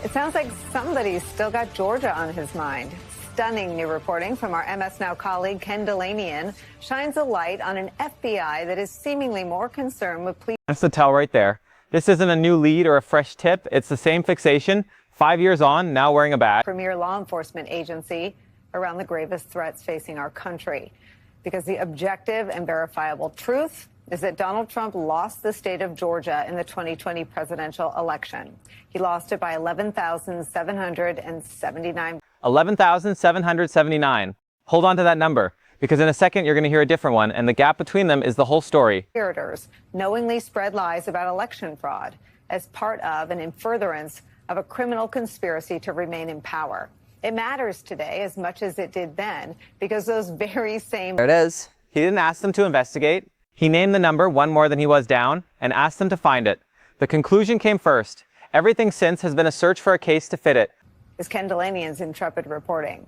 It sounds like somebody's still got Georgia on his mind. Stunning new reporting from our MS Now colleague Ken Delanian shines a light on an FBI that is seemingly more concerned with police. That's the tell right there. This isn't a new lead or a fresh tip. It's the same fixation. 5 years on, now wearing a badge. Premier law enforcement agency around the gravest threats facing our country. Because the objective and verifiable truth is that Donald Trump lost the state of Georgia in the 2020 presidential election. He lost it by 11,779. 11,779. Hold on to that number, because in a second you're going to hear a different one, and the gap between them is the whole story. Conspirators knowingly spread lies about election fraud as part of and in furtherance of a criminal conspiracy to remain in power. It matters today as much as it did then, because those very same... There it is. He didn't ask them to investigate. He named the number one more than he was down and asked them to find it. The conclusion came first. Everything since has been a search for a case to fit it. Is Ken Delanian's intrepid reporting.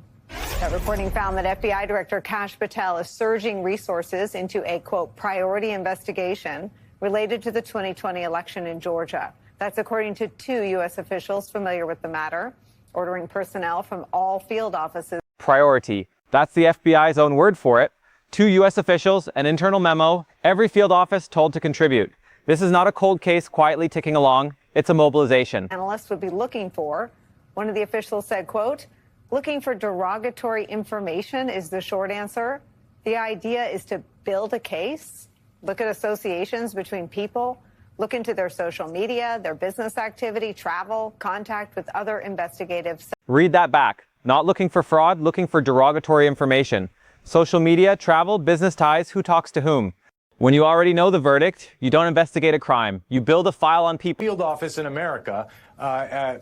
That reporting found that FBI Director Kash Patel is surging resources into a, quote, priority investigation related to the 2020 election in Georgia. That's according to 2 U.S. officials familiar with the matter, ordering personnel from all field offices. Priority. That's the FBI's own word for it. 2 U.S. officials, an internal memo, every field office told to contribute. This is not a cold case quietly ticking along. It's a mobilization. Analysts would be looking for. One of the officials said, quote, looking for derogatory information is the short answer. The idea is to build a case, look at associations between people, look into their social media, their business activity, travel, contact with other investigative. Read that back. Not looking for fraud, looking for derogatory information. Social media, travel, business ties, who talks to whom. When you already know the verdict, you don't investigate a crime. You build a file on people. Field office in America,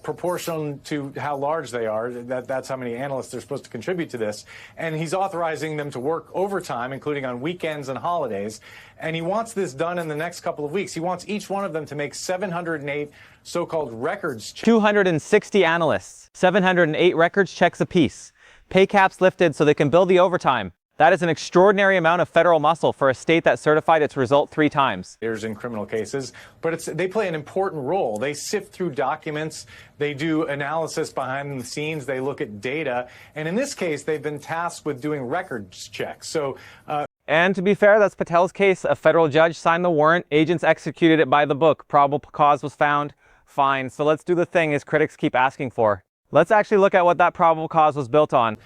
proportional to how large they are, that's how many analysts are supposed to contribute to this. And he's authorizing them to work overtime, including on weekends and holidays. And he wants this done in the next couple of weeks. He wants each one of them to make 708 so-called records checks. 260 analysts, 708 records checks apiece. Pay caps lifted so they can bill the overtime. That is an extraordinary amount of federal muscle for a state that certified its result 3 times. There's in criminal cases, but they play an important role. They sift through documents, they do analysis behind the scenes, they look at data, and in this case, they've been tasked with doing records checks. So, and to be fair, that's Patel's case. A federal judge signed the warrant, agents executed it by the book, probable cause was found. Fine, so let's do the thing his critics keep asking for. Let's actually look at what that probable cause was built on.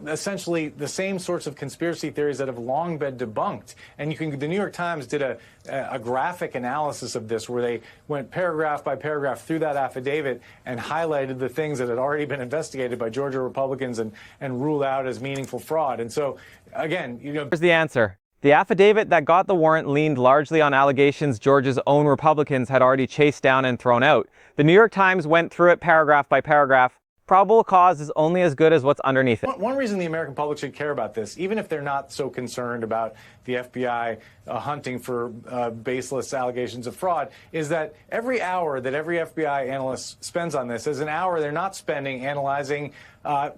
Essentially the same sorts of conspiracy theories that have long been debunked. And the New York Times did a graphic analysis of this where they went paragraph by paragraph through that affidavit and highlighted the things that had already been investigated by Georgia Republicans and ruled out as meaningful fraud. And so, again, Here's the answer. The affidavit that got the warrant leaned largely on allegations Georgia's own Republicans had already chased down and thrown out. The New York Times went through it paragraph by paragraph. Probable cause is only as good as what's underneath it. One reason the American public should care about this, even if they're not so concerned about the FBI hunting for baseless allegations of fraud, is that every hour that every FBI analyst spends on this is an hour they're not spending analyzing,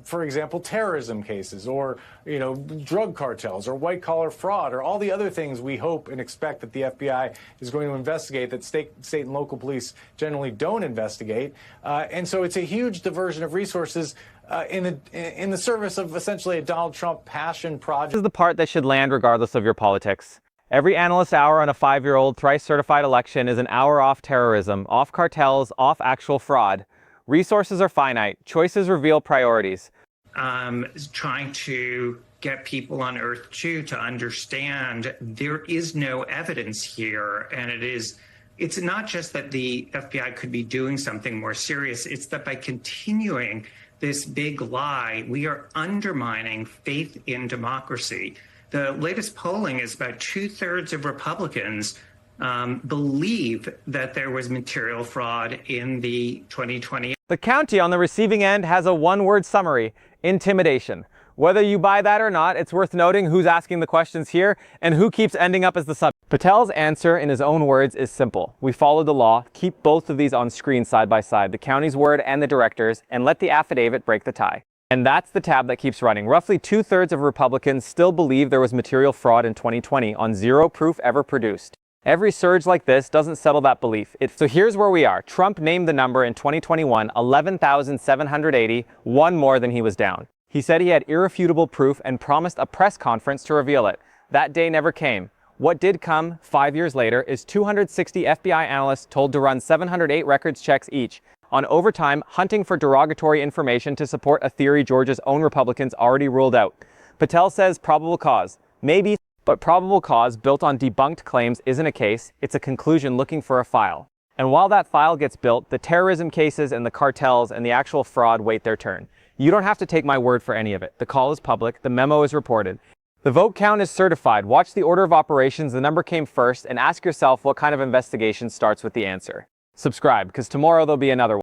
for example, terrorism cases or, drug cartels or white-collar fraud or all the other things we hope and expect that the FBI is going to investigate that state and local police generally don't investigate. And so it's a huge diversion of resources in the service of essentially a Donald Trump passion project. This is the part that should land regardless of your politics. Every analyst hour on a 5-year-old thrice-certified election is an hour off terrorism, off cartels, off actual fraud. Resources are finite. Choices reveal priorities. Trying to get people on Earth 2 to understand there is no evidence here, and it's not just that the FBI could be doing something more serious, it's that by continuing this big lie, we are undermining faith in democracy. The latest polling is about 2/3 of Republicans believe that there was material fraud in the 2020. The county on the receiving end has a one-word summary: intimidation. Whether you buy that or not, it's worth noting who's asking the questions here and who keeps ending up as the subject. Patel's answer, in his own words, is simple. We follow the law, keep both of these on screen side by side, the county's word and the director's, and let the affidavit break the tie. And that's the tab that keeps running. Roughly 2/3 of Republicans still believe there was material fraud in 2020 on zero proof ever produced. Every surge like this doesn't settle that belief. So here's where we are. Trump named the number in 2021, 11,780, one more than he was down. He said he had irrefutable proof and promised a press conference to reveal it. That day never came. What did come 5 years later is 260 FBI analysts told to run 708 records checks each on overtime, hunting for derogatory information to support a theory Georgia's own Republicans already ruled out. Patel says probable cause. Maybe, but probable cause built on debunked claims isn't a case, it's a conclusion looking for a file. And while that file gets built, the terrorism cases and the cartels and the actual fraud wait their turn. You don't have to take my word for any of it. The call is public, the memo is reported. The vote count is certified. Watch the order of operations, the number came first, and ask yourself what kind of investigation starts with the answer. Subscribe, because tomorrow there'll be another one.